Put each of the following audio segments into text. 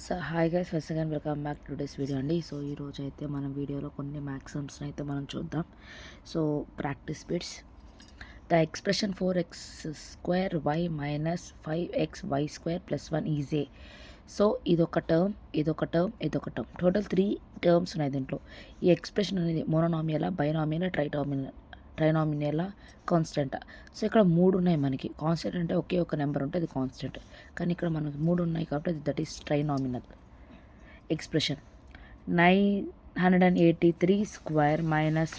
So hi guys, first again welcome back to today's video అండి. So ఈరోజు అయితే మనం వీడియోలో కొన్ని మ్యాక్సిమ్స్ని అయితే మనం చూద్దాం. So practice bits. The expression 4x² y minus 5xy² plus 1 EJ. So ఇదొక టర్మ్, ఇదొక టర్మ్, ఇదొక టర్మ్, టోటల్ 3 టర్మ్స్ ఉన్నాయి దీంట్లో. ఈ ఎక్స్ప్రెషన్ అనేది మోనోనామియలా, బైనామియలా, ట్రైనామినియలా, కాన్స్టెంటా. సో ఇక్కడ 3 ఉన్నాయి మనకి. కాన్స్టెంట్ అంటే ఒకే ఒక నెంబర్ ఉంటే అది కాన్స్టెంట్, కానీ ఇక్కడ మనకు 3 ఉన్నాయి కాబట్టి అది that is trinomial expression. 983² minus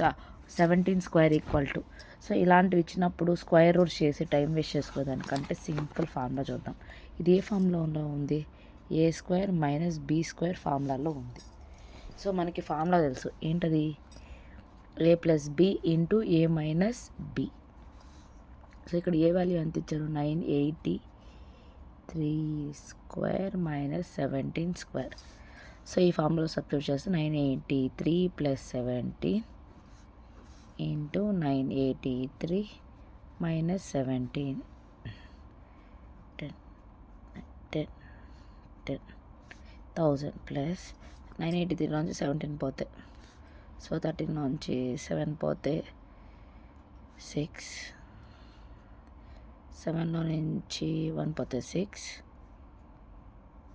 17² equal to. So ఇలాంటివి ఇచ్చినప్పుడు స్క్వేర్ రూట్ చేసి టైం వేస్ట్ చేసుకోదానికంటే సింపుల్ ఫార్ములా చూద్దాం. ఇది ఏ ఫార్ములాలో ఉంది? a² మైనస్ b² ఫార్ములాలో ఉంది. సో మనకి ఫార్ములా తెలుసు ఏంటది? a plus B into A minus B. So ఇక్కడ ఏ వాల్యూ ఎంత ఇచ్చారు? 983² మైనస్ 17². సో ఈ ఫార్ములా సబ్స్టిట్యూట్ చేస్తే 983 ప్లస్ 17 ఇంటూ 983 మైనస్ 17 1000 ప్లస్ 983 నుంచి 17 పోతే, సో 13 నుంచి 7 పోతే 6, 7లో నుంచి 1 పోతే 6,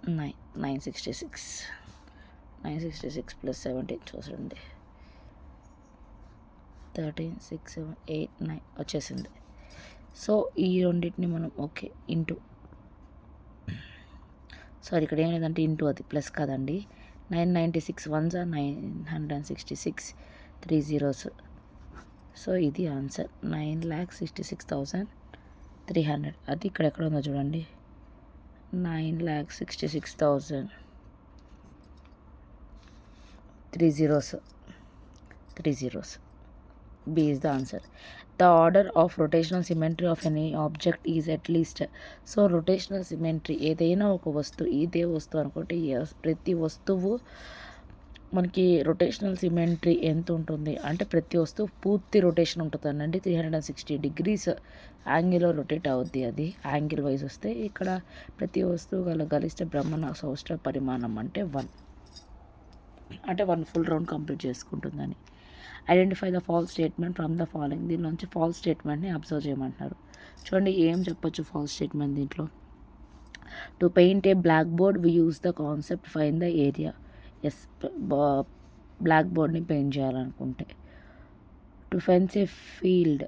966 ప్లస్ 17 చూసండి, 13, 6, 7, 8, 9 వచ్చేసింది. సో ఈ రెండింటిని మనం ఓకే ఇంటూ, సారీ ఇక్కడ ఏం లేదంటే ఇంటూ, అది ప్లస్ కాదండి. 996 1s are 966, 3 zeros. సో ఇది ఆన్సర్ 9,66,300. అది ఇక్కడ ఎక్కడ ఉందో చూడండి, 9,66,000, 3 zeros. B is the answer. The order of rotational symmetry of any object is at least. So rotational symmetry ఏదైనా ఒక వస్తువు, ఇదే వస్తువు అనుకుంటే ప్రతి వస్తువు మనకి రొటేషనల్ సిమెట్రీ ఎంత ఉంటుంది అంటే ప్రతి వస్తువు పూర్తి రొటేషన్ ఉంటుందండి. 360 degrees యాంగిల్లో రొటేట్ అవుద్ది. అది యాంగిల్ వైజ్ వస్తే ఇక్కడ ప్రతి వస్తువు గల గరిష్ట బ్రహ్మణ సౌష్ఠ పరిమాణం అంటే 1, అంటే 1 ఫుల్ రౌండ్ కంప్లీట్ చేసుకుంటుందని. Identify the false statement from the following. దీని నుంచి ఫాల్స్ స్టేట్మెంట్ని అబ్జర్వ్ చేయమంటున్నారు. చూడండి ఏం చెప్పొచ్చు ఫాల్స్ స్టేట్మెంట్ దీంట్లో. To paint a black board we use the concept find the area. Yes, black బోర్డ్ని పెయింట్ చేయాలనుకుంటే. To fence a field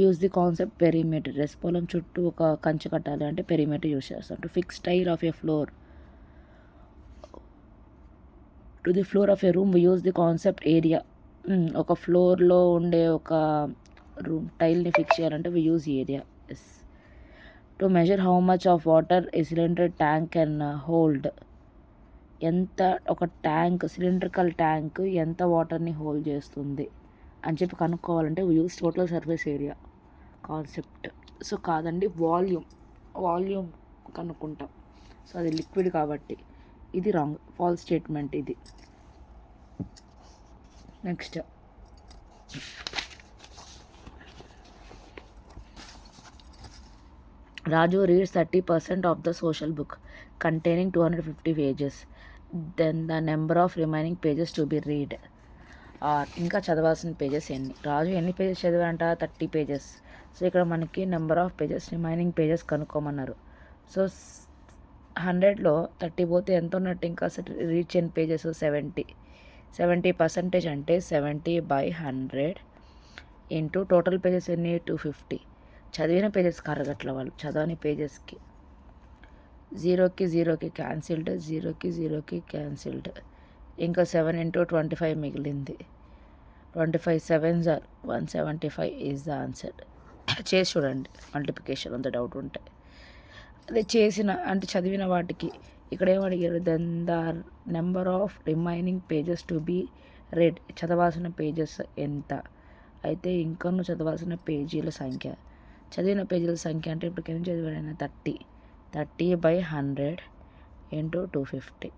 use the concept perimeter. పొలం చుట్టూ ఒక కంచె కట్టాలి అంటే పెరిమీటర్ యూస్ చేస్తాం. To fix tile of a floor, to the floor of a room we use the concept area. ఒక ఫ్లోర్లో ఉండే ఒక రూమ్ టైల్ని ఫిక్స్ చేయాలంటే we use area. Yes. To measure how much of water a cylinder tank can hold. ఎంత ఒక tank, cylindrical tank ఎంత వాటర్ని హోల్డ్ చేస్తుంది అని చెప్పి కనుక్కోవాలంటే we use total surface area concept. So కాదండి, వాల్యూమ్ కనుక్కుంటాం. సో అది లిక్విడ్ కాబట్టి ఇది రాంగ్, ఫాల్స్ స్టేట్మెంట్ ఇది. Next, Raju reads 30% of the social book containing 250 pages. Then the number of remaining pages to be read are. ఇంకా చదవాల్సిన pages ఎన్ని? రాజు ఎన్ని పేజెస్ చదివారంట? 30 pages. సో ఇక్కడ మనకి number of pages, remaining pages కనుక్కోమన్నారు. So 100లో 30 పోతే ఎంత ఉన్నట్టు? ఇంకా రీడ్ చేయని పేజెస్ 70% అంటే 70/100 ఇంటూ టోటల్ పేజెస్ ఎన్ని? 250. చదివిన పేజెస్ కరగట్ల వాళ్ళు, చదవని పేజెస్కి 0కి క్యాన్సిల్డ్, 0కి క్యాన్సిల్డ్. ఇంకా 7 ఇంటూ 25 మిగిలింది. 25 7s are 175 is the answer. చేసి చూడండి మల్టిప్లికేషన్, అంత డౌట్ ఉంటే. అదే చేసిన అంటే చదివిన వాటికి ఇక్కడ ఏమడిగారు? Then the number of remaining pages to be read. చదవాల్సిన పేజెస్ ఎంత అయితే ఇంకనూ చదవాల్సిన పేజీల సంఖ్య, చదివిన పేజీల సంఖ్య అంటే ఇప్పుడు ఏం చదివాడైనా 30/100 into 250.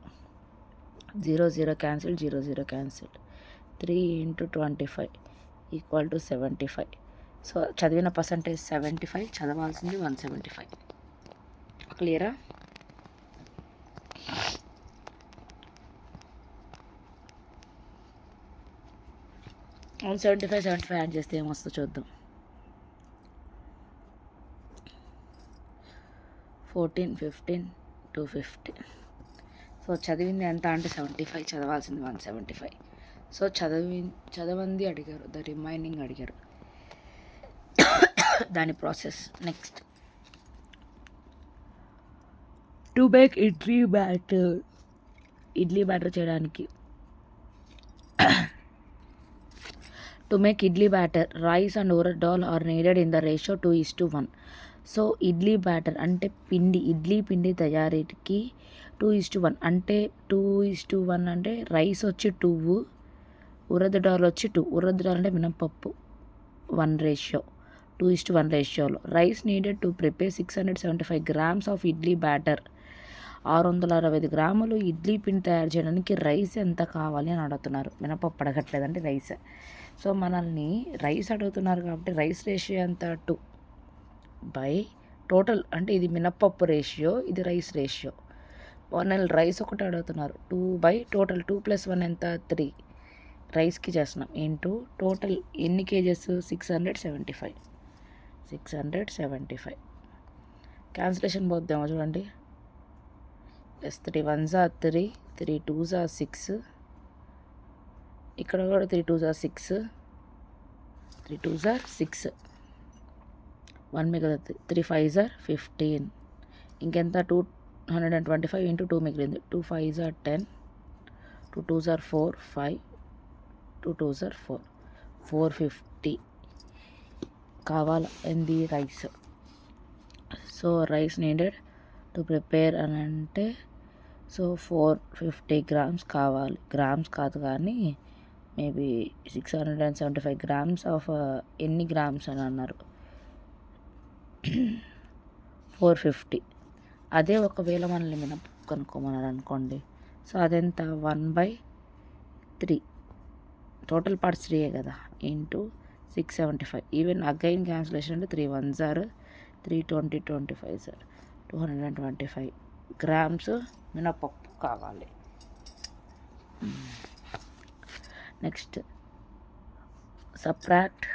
0 cancel, 0 cancel. 3 into 25 equal to 75. So చదివిన పర్సంటేజ్ 75, చదవాల్సింది 175. క్లియరా? 175 యాడ్ చేస్తే ఏమొస్తుందో చూద్దాం. 14, 15, 250. సో చదివింది ఎంత అంటే 75, చదవాల్సింది 175. సో చదవంది అడిగారు, ద రిమైనింగ్ అడిగారు, దాని ప్రాసెస్. Next, to make idli batter చేయడానికి, to make idli batter rice and urad dal are needed in the ratio 2:1. So idli batter అంటే ఇడ్లీ పిండి తయారీకి 2:1 అంటే 2:1 అంటే రైస్ వచ్చి 2, urad dal వచ్చి 2. urad dal అంటే మినపప్పు 1 రేషియో, 2:1 రేషియోలో. Rice needed to prepare 675 grams of idli batter. 665 గ్రాములు ఇడ్లీ పిండి తయారు చేయడానికి రైస్ ఎంత కావాలి అని అడుగుతున్నారు. మినపప్పు అడగట్లేదండి, రైస్. సో మనల్ని రైస్ అడుగుతున్నారు కాబట్టి రైస్ రేషియో ఎంత, 2 బై టోటల్, అంటే ఇది మినపప్పు రేషియో, ఇది రైస్ రేషియో. మనల్ని రైస్ ఒకటి అడుగుతున్నారు, 2 బై టోటల్. 2 + 1 ఎంత, 3. రైస్కి చేస్తున్నాం ఇంటూ టోటల్ ఎన్ని కేజెస్, 675. క్యాన్సిలేషన్ పోద్దామో చూడండి. 3 1s are 3, 3 2s are 6, ఇక్కడ కూడా 3 2s are 6, 3 2s are 6, 1 మిగులుతుంది. 3 5s are 15. ఇంకెంత, 225 ఇంటూ 2 మిగిలింది. 2 5s are 10, 2 2s are 4, 5, 2 2s are 4, 450 కావాలి ఏంది, rice. So rice needed to prepare అని అంటే, సో 450 grams కావాలి. గ్రామ్స్ కాదు కానీ మేబీ 675 grams ఆఫ్ ఎన్ని గ్రామ్స్ అని అన్నారు, 450. అదే ఒకవేళ మనల్ని మినపప్పు కనుక్కోమన్నారు అనుకోండి, సో అదెంత, 1/3, టోటల్ పార్ట్స్ 3 కదా, ఇంటూ 675. ఈవెన్ అగైన్ క్యాన్సిలేషన్ అంటే 3 1s are 3 20 25s are 225 grams మినపప్పు కావాలి. Next, subtract.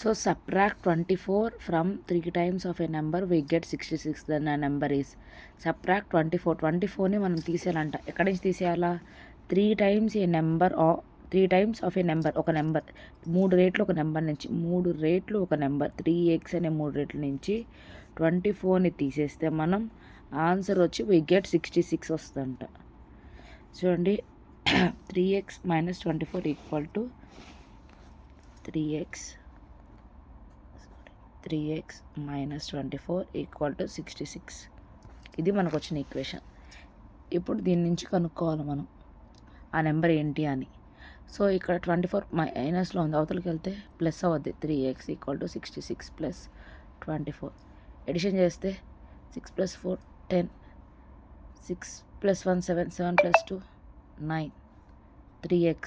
So subtract 24 from 3 times of a number, we get 66. then a number is, subtract 24ని మనం తీసేయాలంట. ఎక్కడి నుంచి తీసేయాలా, 3 times a number, 3 times of a number, ఒక నెంబర్ 3 రేట్లు ఒక నెంబర్ నుంచి, 3 రేట్లు ఒక నెంబర్ 3x అనే 3 రేట్ల నుంచి 24ని తీసేస్తే మనం ఆన్సర్ వచ్చి we get 66 వస్తుందంట. చూడండి, 3x - 24 equal to 3x - 24 equal to 66. ఇది మనకు వచ్చిన ఈక్వేషన్. ఇప్పుడు దీని నుంచి కనుక్కోవాలి మనం ఆ నెంబర్ ఏంటి అని. సో ఇక్కడ 24 మైనస్లో ఉంది, అవతలకి వెళ్తే ప్లస్ అవుద్ది. 3x = 66 + 24. ఎడిషన్ చేస్తే 6 + 4 10, 6 + 1 7, 7 + 2 9, 3x.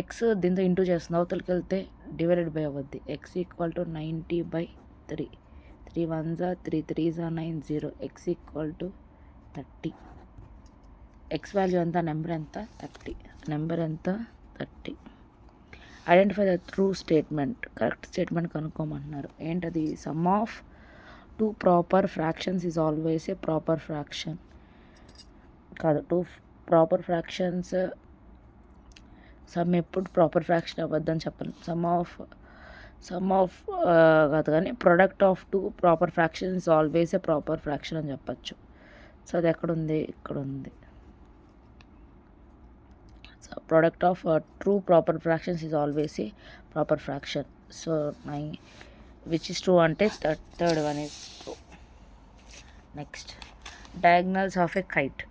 ఎక్స్ దీంతో ఇంటూ చేస్తుంది, అవతలకి వెళ్తే divided by అవ్వద్ది. x = 90/3. 3 1s are 3, 3s are 9, 0. x = 30. X value ఎంత, నెంబర్ ఎంత, 30. నెంబర్ ఎంత, 30. Identify the true statement, correct statement కనుక్కోమంటున్నారు. ఏంటది, sum of 2 proper fractions is always a proper fraction. కాదు, 2 ప్రాపర్ ఫ్రాక్షన్స్, సమ్ ఎప్పుడు ప్రాపర్ ఫ్రాక్షన్ అవ్వద్దని చెప్పను. Sum of కాదు కానీ product of 2 proper fraction is always a proper fraction అని చెప్పచ్చు. సో అది ఎక్కడుంది, ఇక్కడ ఉంది. సో product of true proper fractions is always a proper fraction. So which is true ante third one is true. Next, diagonals of a kite.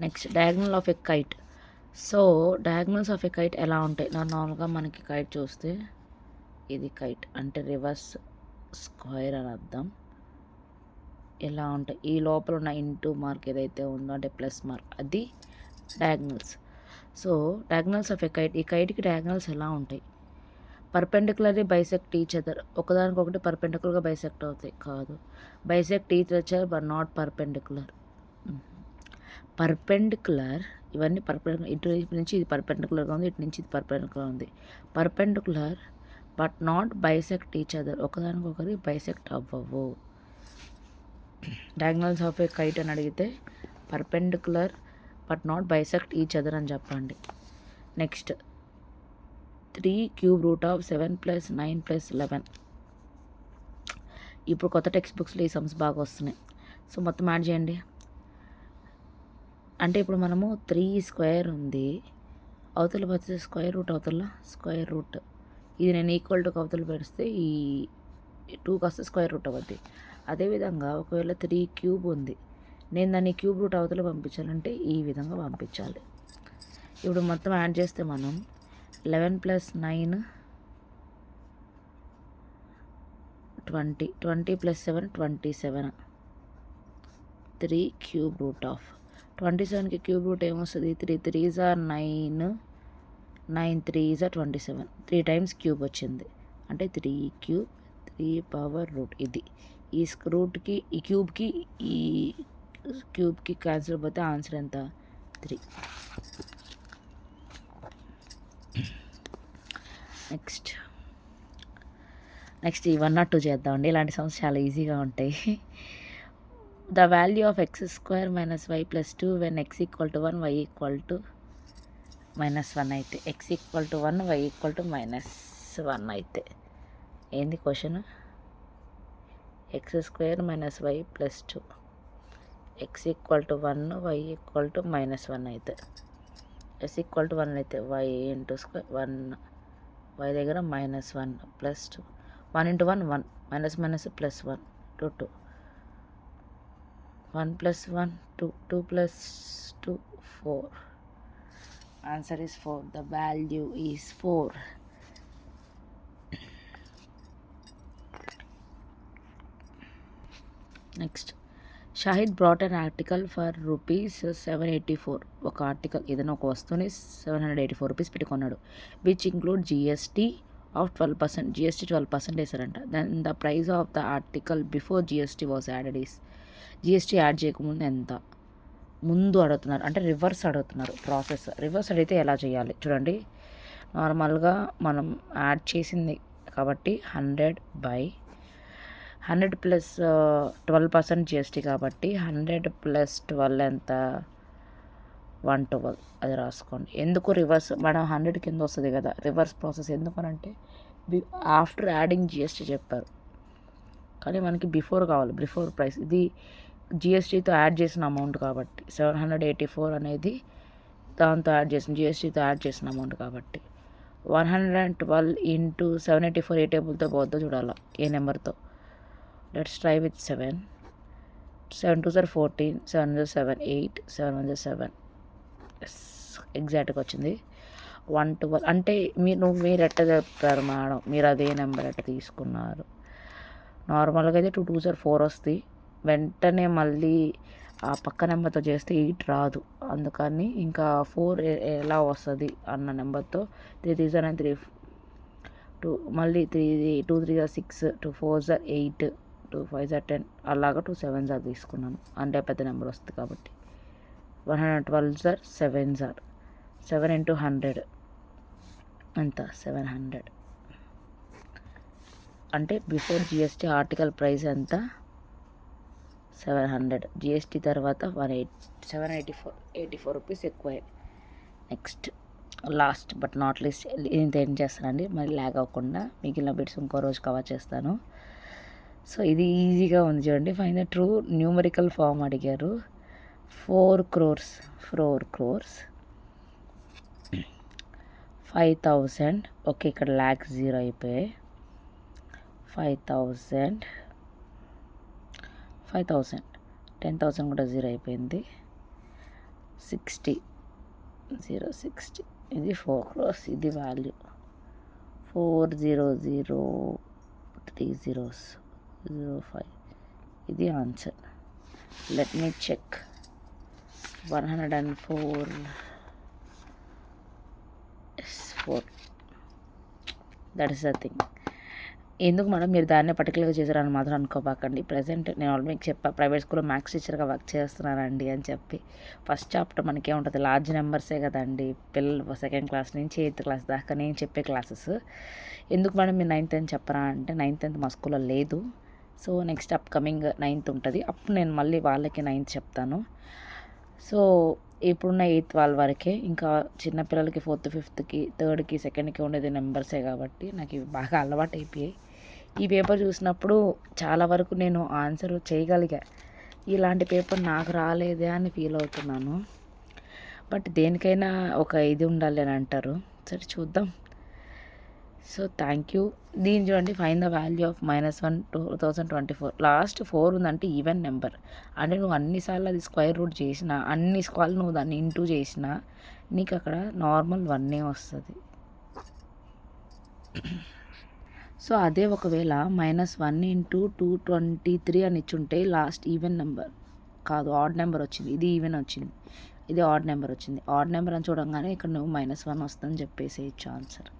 Next, diagonal of a kite. So diagonals of a kite ఎలా ఉంటాయి, నార్మల్గా మనకి kite చూస్తే ఇది kite అంటే reverse square అని అర్థం. ఎలా ఉంటాయి, ఈ లోపల ఉన్న ఇంటూ మార్క్ ఏదైతే ఉందో అంటే ప్లస్ మార్క్, అది diagonals. So diagonals of a kite, ఈ కైట్కి డయాగ్నల్స్ ఎలా ఉంటాయి, పర్పెండికులర్లీ బైసెక్ట్ ఈచ్ అదర్, ఒకదానికొకటి పర్పెండికులర్గా బైసెక్ట్ అవుతాయి కాదు, bisect each other but not perpendicular. Perpendicular ఇవన్నీ పర్పెండికులర్, ఇటు నుంచి ఇది పర్పెండికులర్గా ఉంది, ఇటు నుంచి ఇది పర్పెండికులర్ ఉంది. Perpendicular but not bisect each other, ఒకదానికొకరి బైసెక్ట్ అవ్వవు. డయాగ్నల్స్ ఆఫ్ ఏ కైట్ అని అడిగితే perpendicular but not bisect each other అని చెప్పండి. Next 3 cube root of 7 + 9 + 11. ఇప్పుడు కొత్త టెక్స్ట్ బుక్స్లో ఈ సమ్స్ బాగా వస్తున్నాయి. సో మొత్తం యాడ్ చేయండి. అంటే ఇప్పుడు మనము 3 స్క్వేర్ ఉంది, అవతల వచ్చే స్క్వేర్ రూట్, అవతల స్క్వేర్ రూట్. ఇది నేను ఈక్వల్ టు అవతల పెడిస్తే ఈ 2 కాస్త స్క్వేర్ రూట్ అవుద్ది. అదేవిధంగా ఒకవేళ 3 క్యూబ్ ఉంది, నేను దాన్ని క్యూబ్ రూట్ అవతల పంపించాలంటే ఈ విధంగా పంపించాలి. ఇప్పుడు మొత్తం యాడ్ చేస్తే మనం 11 + 9 20, 20 + 7 27. 3 క్యూబ్ రూట్ ఆఫ్ 27కి క్యూబ్ రూట్ ఏమొస్తుంది? 3 3s are 9, 9 3s are 27. 3 times cube వచ్చింది అంటే 3 క్యూబ్ 3 పవర్ రూట్. ఇది ఈ రూట్కి ఈ క్యూబ్కి క్యాన్సిల్ పోతే ఆన్సర్ ఎంత? 3. నెక్స్ట్ ఈ 1 or 2 చేద్దామండి. ఇలాంటి సమ్స్ చాలా ఈజీగా ఉంటాయి. The value of x² - y + 2 when x = 1 y = -1 అయితే, x = 1 y = -1 అయితే ఏంది question? x² - y + 2 x = 1 y = -1 అయితే, s = 1 అయితే y × 1, y దగ్గర -1 + 2, 1 × 1 1, -, +1 2 2, 1 + 1 2, 2 + 2 4. Answer is 4. The value is 4. Next, Shahid brought an article for ₹784. ఒక ఆర్టికల్ ఏదైనా ఒక వస్తువుని 784 రూపీస్ పెట్టి కొన్నాడు. Which include GST of 12%. GST 12% వేసారంట. Then the price of the article before GST was added is. GST add చేయకముందు ఎంత? ముందు అడుగుతున్నారు అంటే రివర్స్ అడుగుతున్నారు. ప్రాసెస్ రివర్స్ అడిగితే ఎలా చేయాలి చూడండి. నార్మల్గా మనం యాడ్ చేసింది కాబట్టి 100 ప్లస్ 12% జిఎస్టీ కాబట్టి 100 + 12 ఎంత? 112. అది రాసుకోండి. ఎందుకు రివర్స్? మనం 100 కింద వస్తుంది కదా. రివర్స్ ప్రాసెస్ ఎందుకనంటే ఆఫ్టర్ యాడింగ్ జిఎస్టీ చెప్పారు, కానీ మనకి బిఫోర్ కావాలి. బిఫోర్ ప్రైస్ ఇది జిఎస్టీతో యాడ్ చేసిన అమౌంట్ కాబట్టి 784 అనేది దాంతో యాడ్ చేసిన జిఎస్టీతో యాడ్ చేసిన అమౌంట్ కాబట్టి 112 × 784 ఏ టేబుల్తో పోద్దో చూడాలి, ఏ నెంబర్తో. Let's try with 7. 7 2s are 14, 7 1s 7 8, 7 1s 7. ఎగ్జాక్ట్గా వచ్చింది 112. అంటే మీరు ఎట్ట చెప్తారు మేడం? మీరు అదే నెంబర్ ఎట్ట తీసుకున్నారు? నార్మల్గా అయితే 2 2s are 4 వస్తాయి. వెంటనే మళ్ళీ ఆ పక్క నెంబర్తో చేస్తే 8 రాదు. అందుకని ఇంకా 4 ఎలా వస్తుంది అన్న నెంబర్తో 3 3s are 9, 3 2 మళ్ళీ 2 3s are 6, 2 4s are 8, 2 5s are 10, అలాగా 2 7s are తీసుకున్నాను. అంటే పెద్ద నెంబర్ వస్తుంది కాబట్టి 112s are 7s are 7 × 100 ఎంత? 700. అంటే బిఫోర్ జిఎస్టీ ఆర్టికల్ ప్రైస్ ఎంత? 700. జిఎస్టీ తర్వాత 784 రూపీస్ ఎక్కువ. Next last but not least, ఇంత ఏం చేస్తానండి మరి ల్యాగ్ అవ్వకుండా మిగిలిన బిట్స్ ఇంకో రోజు కవర్ చేస్తాను. సో ఇది ఈజీగా ఉంది చూడండి. Fine the true numerical form అడిగారు. 4 crores 5,000. ఓకే, ఇక్కడ ల్యాక్స్ 0 అయిపోయాయి. 5,000 10,000 కూడా 0 అయిపోయింది. 60 ఇది 4 crores. ఇది వాల్యూ 400,030,05. ఇది answer. Let me check. 104 4. That is the thing. ఎందుకు మేడం మీరు దాన్నే పర్టికులర్గా చేశారని మాత్రం అనుకోబాకండి. ప్రజెంట్ నేను ఆల్రెడీ మీకు చెప్పా, ప్రైవేట్ స్కూల్లో మ్యాథ్స్ టీచర్గా వర్క్ చేస్తున్నానండి అని చెప్పి. ఫస్ట్ చాప్టర్ మనకేముంటుంది, లార్జ్ నెంబర్సే కదండి. పిల్లలు సెకండ్ క్లాస్ నుంచి 8th క్లాస్ దాకా నేను చెప్పే క్లాసెస్. ఎందుకు మేడం మీరు 9th అని చెప్పరా అంటే 9th మా స్కూల్లో లేదు. సో నెక్స్ట్ అప్కమింగ్ 9th ఉంటుంది, అప్పుడు నేను మళ్ళీ వాళ్ళకి 9th చెప్తాను. సో ఇప్పుడున్న 8th వాళ్ళ వరకే. ఇంకా చిన్నపిల్లలకి 4th 5thకి 3rdకి 2ndకి ఉండేది నెంబర్సే కాబట్టి నాకు ఇవి బాగా అలవాటు అయిపోయాయి. ఈ పేపర్ చూసినప్పుడు చాలా వరకు నేను ఆన్సర్ చేయగలిగా. ఇలాంటి పేపర్ నాకు రాలేదే అని ఫీల్ అవుతున్నాను. బట్ దేనికైనా ఒక ఇది ఉండాలి అని అంటారు. సరే చూద్దాం. So thank you. దీని చూడండి, fine the value of -1 2024. Last 4 ఉందంటే ఈవెన్ నెంబర్. అంటే నువ్వు అన్నిసార్లు అది స్క్వేర్ రూట్ చేసినా, అన్ని స్క్వేర్లు నువ్వు దాన్ని ఇంటూ చేసినా నీకు అక్కడ నార్మల్ 1 వస్తుంది. సో అదే ఒకవేళ -1 × 223 అని ఇచ్చుంటే లాస్ట్ ఈవెన్ నెంబర్ కాదు, ఆడ్ నెంబర్ వచ్చింది. ఇది ఈవెన్ వచ్చింది, ఇది ఆడ్ నెంబర్ వచ్చింది. ఆడ్ నెంబర్ అని చూడంగానే ఇక్కడ నువ్వు -1 వస్తుందని చెప్పేసేయచ్చు ఆన్సర్.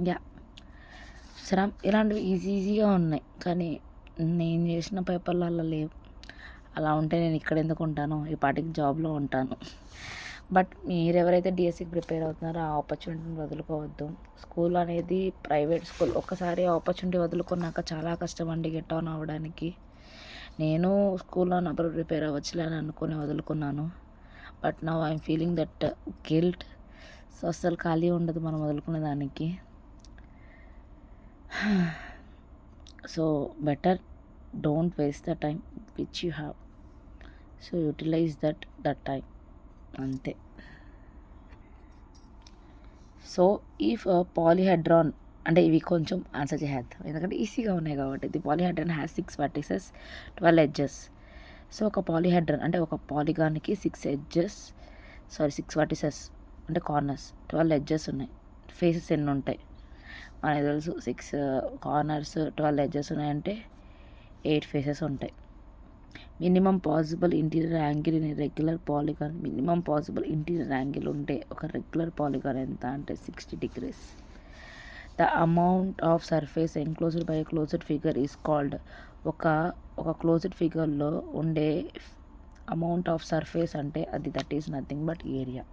యా సరే, ఇలాంటివి ఈజీగా ఉన్నాయి, కానీ నేను చేసిన పేపర్లు అలా లేవు. అలా ఉంటే నేను ఇక్కడ ఎందుకు ఉంటాను, ఈ పాటికి జాబ్లో ఉంటాను. బట్ మీరు ఎవరైతే డిఎస్సికి ప్రిపేర్ అవుతున్నారో ఆ ఆపర్చునిటీని వదులుకోవద్దు. స్కూల్ అనేది ప్రైవేట్ స్కూల్, ఒక్కసారి ఆపర్చునిటీ వదులుకున్నాక చాలా కష్టం అండి గెట్ ఆన్ అవ్వడానికి. నేను స్కూల్లో ఉన్నప్పుడు ప్రిపేర్ అవ్వచ్చులే అని అనుకుని వదులుకున్నాను. But now I'm feeling that guilt. So అస్సలు ఖాళీ ఉండదు మనం వదులుకునే దానికి. So better don't waste the time which you have. So utilize that time అంతే. సో ఇఫ్ పాలీహెడ్రాన్ అంటే ఇవి కొంచెం ఆన్సర్ చేద్దాం, ఎందుకంటే ఈజీగా ఉన్నాయి కాబట్టి. The polyhedron has 6 vertices 12 edges. So ఒక పాలీహెడ్రాన్ అంటే ఒక పాలిగాన్కి 6 vertices అంటే కార్నర్స్, 12 edges ఉన్నాయి. ఫేసెస్ ఎన్ని ఉంటాయి మనకు తెలుసు, 6 కార్నర్స్ 12 edges ఉన్నాయంటే 8 ఫేసెస్ ఉంటాయి. Minimum possible interior angle in regular polygon. Minimum possible interior angle ఉంటే ఒక రెగ్యులర్ పాలిగాన్ ఎంత అంటే 60 degrees. The amount of surface enclosed by closed figure is called. ఒక క్లోజ్డ్ ఫిగర్లో ఉండే అమౌంట్ ఆఫ్ సర్ఫేస్ అంటే అది that is nothing but area.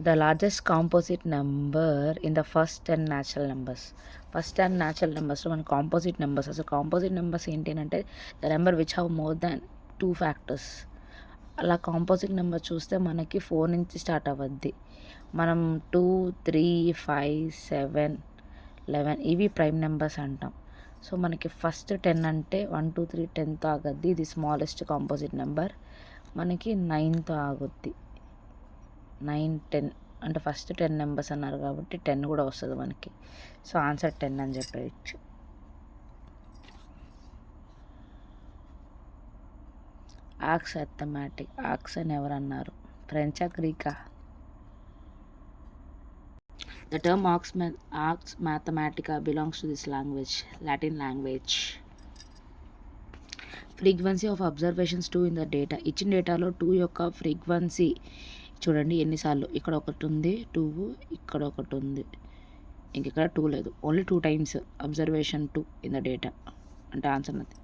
The largest composite number in the first 10 natural numbers. First 10 natural numbers మన composite numbers. అసలు composite numbers ఏంటి అంటే the number which have more than 2 factors. అలా composite number చూస్తే మనకి 4 నుంచి స్టార్ట్ అవ్వద్ది. మనం 2, 3, 5, 7, 11 ఇవి ప్రైమ్ నెంబర్స్ అంటాం. సో మనకి ఫస్ట్ 10 అంటే 1, 2, 3 10తో ఆగద్ది. ఇది స్మాలెస్ట్ కాంపోజిట్ నెంబర్. మనకి 9తో ఆగుద్ది. 9, 10 అంటే ఫస్ట్ 10 నెంబర్స్ అన్నారు కాబట్టి 10 కూడా వస్తుంది మనకి. సో ఆన్సర్ 10 అని చెప్పేయచ్చు. Aux arithmetic. ఆక్స్ అని ఎవరన్నారు, ఫ్రెంచా గ్రీకా? The term Ars Mathematica belongs to this language, Latin language. Frequency of observations 2 in the data. ఇచ్చిన డేటాలో 2 యొక్క ఫ్రీక్వెన్సీ చూడండి ఎన్నిసార్లు. ఇక్కడ ఒకటి ఉంది 2, ఇక్కడ ఒకటి ఉంది, ఇక్కడ 2 లేదు. Only 2 times observation 2 in the data అంటే ఆన్సర్ నది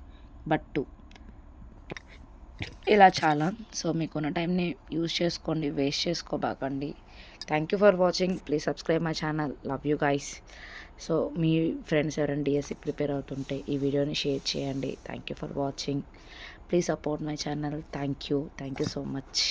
బట్ 2. ఇలా చాలా. సో మీకున్న టైంని యూజ్ చేసుకోండి, వేస్ట్ చేసుకోబాకండి. Thank you for watching. Please subscribe my channel. Love you guys. So మీ ఫ్రెండ్స్ ఎవరైనా డిఎస్సికి ప్రిపేర్ అవుతుంటే ఈ వీడియోని షేర్ చేయండి. Thank you for watching. Please support my channel. Thank you so much.